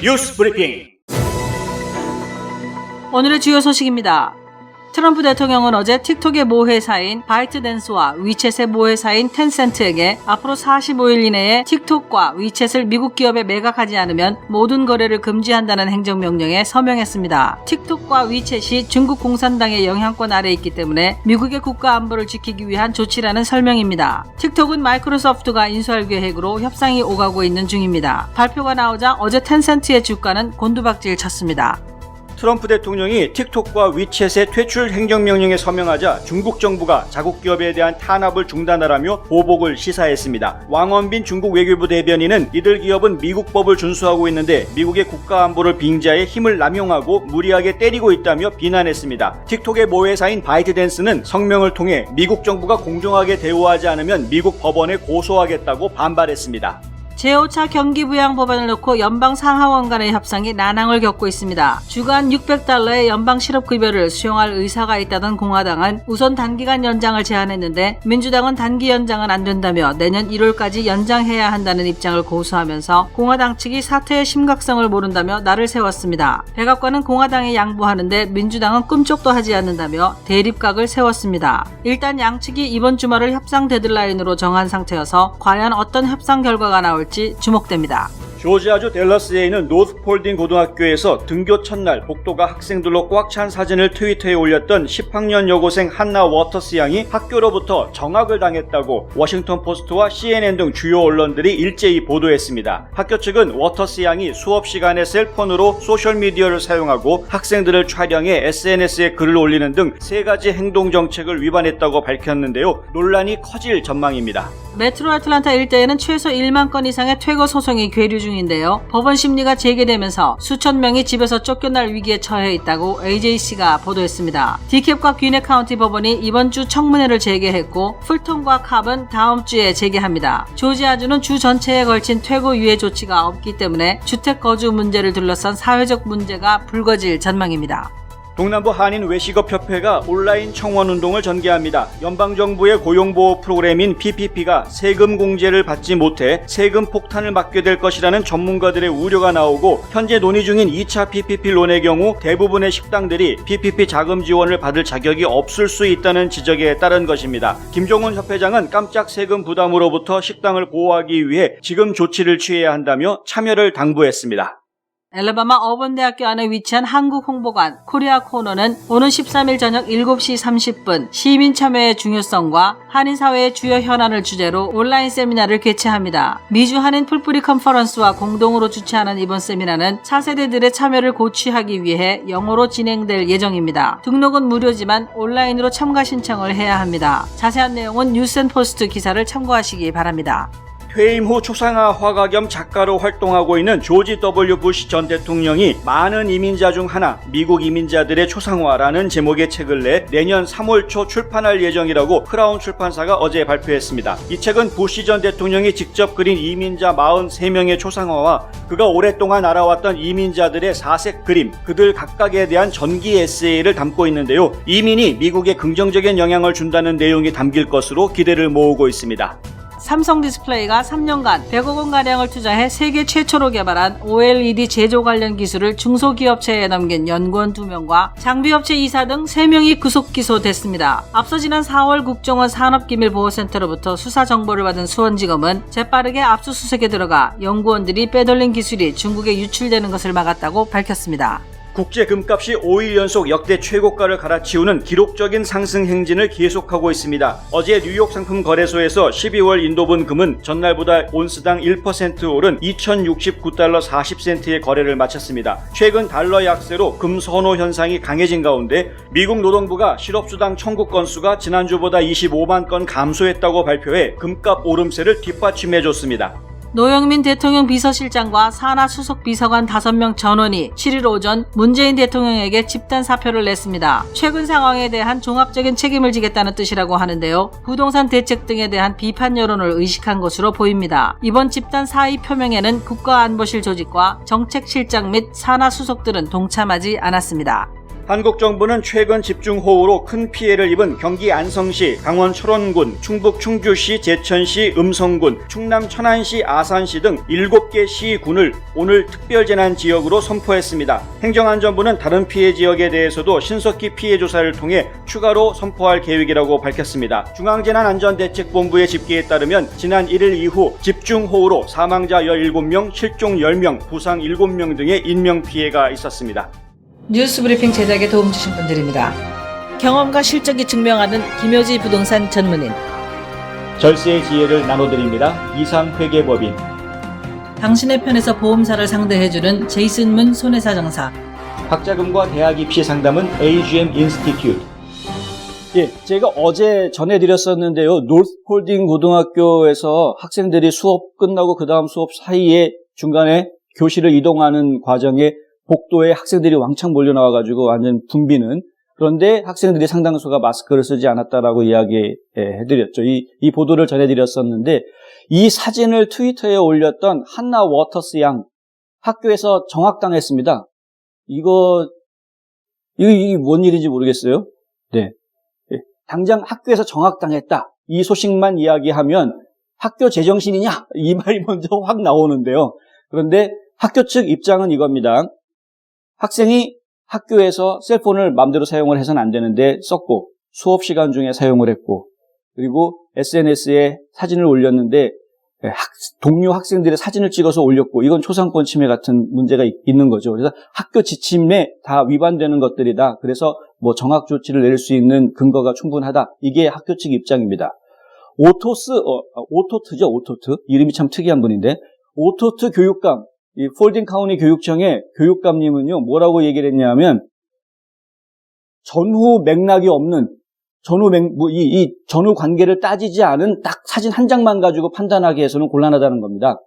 뉴스 브리핑. 오늘의 주요 소식입니다. 트럼프 대통령은 어제 틱톡의 모회사인 바이트댄스와 위챗의 모회사인 텐센트에게 앞으로 45일 이내에 틱톡과 위챗을 미국 기업에 매각하지 않으면 모든 거래를 금지한다는 행정명령에 서명했습니다. 틱톡과 위챗이 중국 공산당의 영향권 아래에 있기 때문에 미국의 국가 안보를 지키기 위한 조치라는 설명입니다. 틱톡은 마이크로소프트가 인수할 계획으로 협상이 오가고 있는 중입니다. 발표가 나오자 어제 텐센트의 주가는 곤두박질 쳤습니다. 트럼프 대통령이 틱톡과 위챗의 퇴출 행정명령에 서명하자 중국 정부가 자국 기업에 대한 탄압을 중단하라며 보복을 시사했습니다. 왕원빈 중국 외교부 대변인은 이들 기업은 미국 법을 준수하고 있는데 미국의 국가 안보를 빙자해 힘을 남용하고 무리하게 때리고 있다며 비난했습니다. 틱톡의 모회사인 바이트댄스는 성명을 통해 미국 정부가 공정하게 대우하지 않으면 미국 법원에 고소하겠다고 반발했습니다. 제5차 경기부양 법안을 놓고 연방 상하원 간의 협상이 난항을 겪고 있습니다. 주간 $600의 연방 실업급여를 수용할 의사가 있다던 공화당은 우선 단기간 연장을 제안했는데 민주당은 단기 연장은 안 된다며 내년 1월까지 연장해야 한다는 입장을 고수하면서 공화당 측이 사태의 심각성을 모른다며 날을 세웠습니다. 백악관은 공화당에 양보하는데 민주당은 꿈쩍도 하지 않는다며 대립각을 세웠습니다. 일단 양측이 이번 주말을 협상 데드라인으로 정한 상태여서 과연 어떤 협상 결과가 나올지 주목됩니다. 조지아주 댈러스에 있는 노스폴딩 고등학교에서 등교 첫날 복도가 학생들로 꽉 찬 사진을 트위터에 올렸던 10학년 여고생 한나 워터스 양이 학교로부터 정학을 당했다고 워싱턴 포스트와 CNN 등 주요 언론들이 일제히 보도했습니다. 학교 측은 워터스 양이 수업 시간에 셀폰으로 소셜미디어를 사용하고 학생들을 촬영해 SNS에 글을 올리는 등 3가지 행동 정책을 위반했다고 밝혔는데요. 논란이 커질 전망입니다. 메트로 애틀란타 일대에는 최소 1만 건 이상의 퇴거 소송이 계류 중인데요. 법원 심리가 재개되면서 수천 명이 집에서 쫓겨날 위기에 처해 있다고 AJC가 보도했습니다. 디캡과 귀네 카운티 법원이 이번 주 청문회를 재개했고 풀톤과 캅은 다음 주에 재개합니다. 조지아주는 주 전체에 걸친 퇴거 유예 조치가 없기 때문에 주택 거주 문제를 둘러싼 사회적 문제가 불거질 전망입니다. 동남부 한인 외식업협회가 온라인 청원운동을 전개합니다. 연방정부의 고용보호 프로그램인 PPP가 세금 공제를 받지 못해 세금 폭탄을 맞게 될 것이라는 전문가들의 우려가 나오고 현재 논의 중인 2차 PPP론의 경우 대부분의 식당들이 PPP 자금 지원을 받을 자격이 없을 수 있다는 지적에 따른 것입니다. 김종훈 협회장은 깜짝 세금 부담으로부터 식당을 보호하기 위해 지금 조치를 취해야 한다며 참여를 당부했습니다. 엘라바마 어번대학교 안에 위치한 한국홍보관 코리아 코너는 오는 13일 저녁 7시 30분 시민 참여의 중요성과 한인사회의 주요 현안을 주제로 온라인 세미나를 개최합니다. 미주 한인 풀뿌리 컨퍼런스와 공동으로 주최하는 이번 세미나는 차세대들의 참여를 고취하기 위해 영어로 진행될 예정입니다. 등록은 무료지만 온라인으로 참가 신청을 해야 합니다. 자세한 내용은 뉴스앤포스트 기사를 참고하시기 바랍니다. 퇴임 후 초상화 화가 겸 작가로 활동하고 있는 조지 W. 부시 전 대통령이 많은 이민자 중 하나, 미국 이민자들의 초상화라는 제목의 책을 내 내년 3월 초 출판할 예정이라고 크라운 출판사가 어제 발표했습니다. 이 책은 부시 전 대통령이 직접 그린 이민자 43명의 초상화와 그가 오랫동안 알아왔던 이민자들의 사색 그림, 그들 각각에 대한 전기 에세이를 담고 있는데요. 이민이 미국에 긍정적인 영향을 준다는 내용이 담길 것으로 기대를 모으고 있습니다. 삼성 디스플레이가 3년간 100억 원가량을 투자해 세계 최초로 개발한 OLED 제조 관련 기술을 중소기업체에 넘긴 연구원 2명과 장비업체 이사 등 3명이 구속 기소됐습니다. 앞서 지난 4월 국정원 산업기밀보호센터로부터 수사 정보를 받은 수원지검은 재빠르게 압수수색에 들어가 연구원들이 빼돌린 기술이 중국에 유출되는 것을 막았다고 밝혔습니다. 국제 금값이 5일 연속 역대 최고가를 갈아치우는 기록적인 상승 행진을 계속하고 있습니다. 어제 뉴욕 상품 거래소에서 12월 인도분 금은 전날보다 온스당 1% 오른 2,069달러 40센트의 거래를 마쳤습니다. 최근 달러 약세로 금 선호 현상이 강해진 가운데 미국 노동부가 실업수당 청구 건수가 지난주보다 25만 건 감소했다고 발표해 금값 오름세를 뒷받침해줬습니다. 노영민 대통령 비서실장과 산하 수석 비서관 5명 전원이 7일 오전 문재인 대통령에게 집단 사표를 냈습니다. 최근 상황에 대한 종합적인 책임을 지겠다는 뜻이라고 하는데요. 부동산 대책 등에 대한 비판 여론을 의식한 것으로 보입니다. 이번 집단 사의 표명에는 국가안보실 조직과 정책실장 및 산하 수석들은 동참하지 않았습니다. 한국 정부는 최근 집중호우로 큰 피해를 입은 경기 안성시, 강원 철원군, 충북 충주시, 제천시, 음성군, 충남 천안시, 아산시 등 7개 시군을 오늘 특별재난지역으로 선포했습니다. 행정안전부는 다른 피해 지역에 대해서도 신속히 피해 조사를 통해 추가로 선포할 계획이라고 밝혔습니다. 중앙재난안전대책본부의 집계에 따르면 지난 1일 이후 집중호우로 사망자 17명, 실종 10명, 부상 7명 등의 인명피해가 있었습니다. 뉴스브리핑 제작에 도움 주신 분들입니다. 경험과 실적이 증명하는 김효지 부동산 전문인, 절세의 지혜를 나눠드립니다. 이상회계법인, 당신의 편에서 보험사를 상대해주는 제이슨문 손해사정사, 학자금과 대학 입시 상담은 AGM 인스티튜트. 예, 제가 어제 전해드렸었는데요. 노스폴딩 고등학교에서 학생들이 수업 끝나고 그 다음 수업 사이에 중간에 교실을 이동하는 과정에 복도에 학생들이 왕창 몰려 나와가지고 완전 붐비는, 그런데 학생들이 상당수가 마스크를 쓰지 않았다라고 이야기해드렸죠. 이 보도를 전해드렸었는데, 이 사진을 트위터에 올렸던 한나 워터스 양, 학교에서 정학당했습니다. 이게 뭔 일인지 모르겠어요. 네. 당장 학교에서 정학당했다, 이 소식만 이야기하면 학교 제정신이냐? 이 말이 먼저 확 나오는데요. 그런데 학교 측 입장은 이겁니다. 학생이 학교에서 셀폰을 마음대로 사용을 해서는 안 되는데 썼고, 수업 시간 중에 사용을 했고, 그리고 SNS에 사진을 올렸는데 동료 학생들의 사진을 찍어서 올렸고, 이건 초상권 침해 같은 문제가 있는 거죠. 그래서 학교 지침에 다 위반되는 것들이다. 그래서 뭐 정학 조치를 내릴 수 있는 근거가 충분하다. 이게 학교 측 입장입니다. 오토트죠, 오토트. 이름이 참 특이한 분인데, 오토트 교육감, 이 폴딩 카운티 교육청의 교육감님은요, 뭐라고 얘기를 했냐면, 전후 맥락이 없는, 이 전후 관계를 따지지 않은 딱 사진 한 장만 가지고 판단하기 위해서는 곤란하다는 겁니다.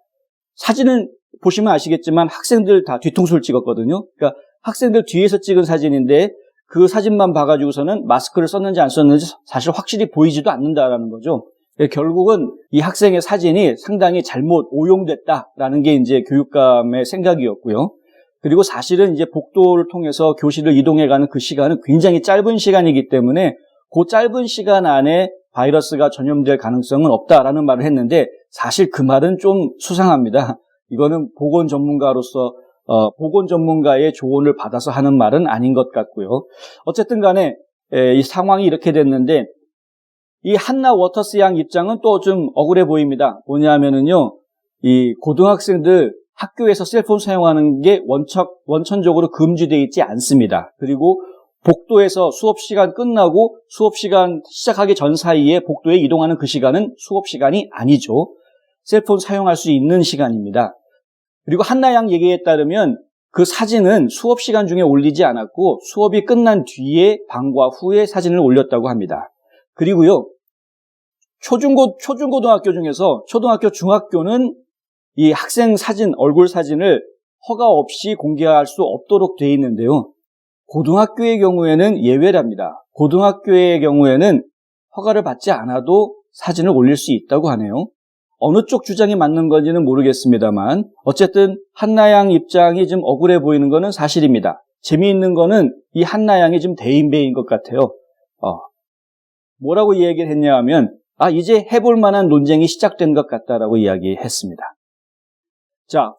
사진은 보시면 아시겠지만 학생들 다 뒤통수를 찍었거든요. 그러니까 학생들 뒤에서 찍은 사진인데 그 사진만 봐가지고서는 마스크를 썼는지 안 썼는지 사실 확실히 보이지도 않는다라는 거죠. 결국은 이 학생의 사진이 상당히 잘못 오용됐다라는 게 이제 교육감의 생각이었고요. 그리고 사실은 이제 복도를 통해서 교실을 이동해가는 그 시간은 굉장히 짧은 시간이기 때문에 그 짧은 시간 안에 바이러스가 전염될 가능성은 없다라는 말을 했는데, 사실 그 말은 좀 수상합니다. 이거는 보건 전문가의 조언을 받아서 하는 말은 아닌 것 같고요. 어쨌든 간에 이 상황이 이렇게 됐는데, 이 한나 워터스 양 입장은 또 좀 억울해 보입니다. 뭐냐면은요, 이 고등학생들 학교에서 셀폰 사용하는 게 원천적으로 금지되어 있지 않습니다. 그리고 복도에서 수업 시간 끝나고 수업 시간 시작하기 전 사이에 복도에 이동하는 그 시간은 수업 시간이 아니죠. 셀폰 사용할 수 있는 시간입니다. 그리고 한나 양 얘기에 따르면 그 사진은 수업 시간 중에 올리지 않았고 수업이 끝난 뒤에 방과 후에 사진을 올렸다고 합니다. 그리고요, 초중고등학교 중에서 초등학교, 중학교는 이 학생 사진, 얼굴 사진을 허가 없이 공개할 수 없도록 되어 있는데요. 고등학교의 경우에는 예외랍니다. 고등학교의 경우에는 허가를 받지 않아도 사진을 올릴 수 있다고 하네요. 어느 쪽 주장이 맞는 건지는 모르겠습니다만 어쨌든 한나양 입장이 좀 억울해 보이는 거는 사실입니다. 재미있는 거는 이 한나양이 좀 대인배인 것 같아요. 뭐라고 이야기를 했냐 하면 이제 해볼 만한 논쟁이 시작된 것 같다라고 이야기했습니다. 자,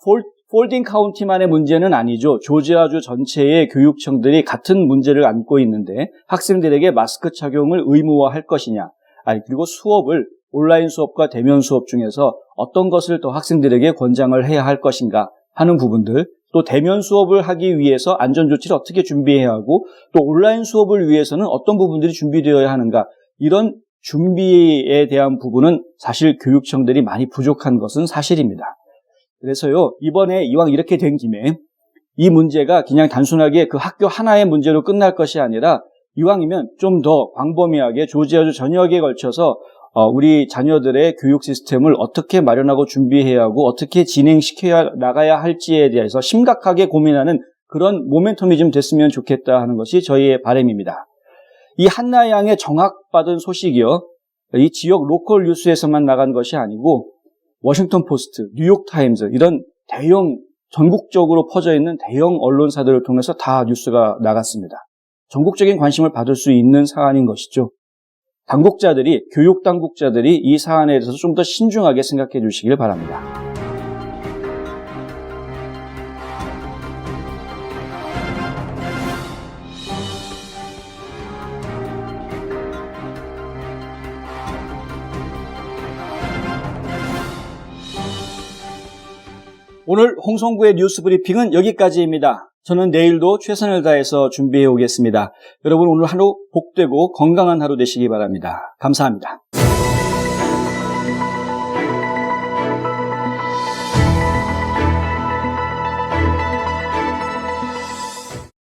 폴딩 카운티만의 문제는 아니죠. 조지아주 전체의 교육청들이 같은 문제를 안고 있는데 학생들에게 마스크 착용을 의무화할 것이냐, 그리고 수업을 온라인 수업과 대면 수업 중에서 어떤 것을 더 학생들에게 권장을 해야 할 것인가 하는 부분들, 또 대면 수업을 하기 위해서 안전조치를 어떻게 준비해야 하고 또 온라인 수업을 위해서는 어떤 부분들이 준비되어야 하는가, 이런 준비에 대한 부분은 사실 교육청들이 많이 부족한 것은 사실입니다. 그래서요, 이번에 이왕 이렇게 된 김에 이 문제가 그냥 단순하게 그 학교 하나의 문제로 끝날 것이 아니라 이왕이면 좀 더 광범위하게 조지아주 전역에 걸쳐서 우리 자녀들의 교육 시스템을 어떻게 마련하고 준비해야 하고 어떻게 진행시켜 나가야 할지에 대해서 심각하게 고민하는 그런 모멘텀이 좀 됐으면 좋겠다 하는 것이 저희의 바람입니다. 이 한나 양의 정학받은 소식이요, 이 지역 로컬 뉴스에서만 나간 것이 아니고 워싱턴 포스트, 뉴욕 타임즈, 이런 대형, 전국적으로 퍼져 있는 대형 언론사들을 통해서 다 뉴스가 나갔습니다. 전국적인 관심을 받을 수 있는 사안인 것이죠. 당국자들이, 교육 당국자들이 이 사안에 대해서 좀 더 신중하게 생각해 주시길 바랍니다. 오늘 홍성구의 뉴스 브리핑은 여기까지입니다. 저는 내일도 최선을 다해서 준비해 오겠습니다. 여러분 오늘 하루 복되고 건강한 하루 되시기 바랍니다. 감사합니다.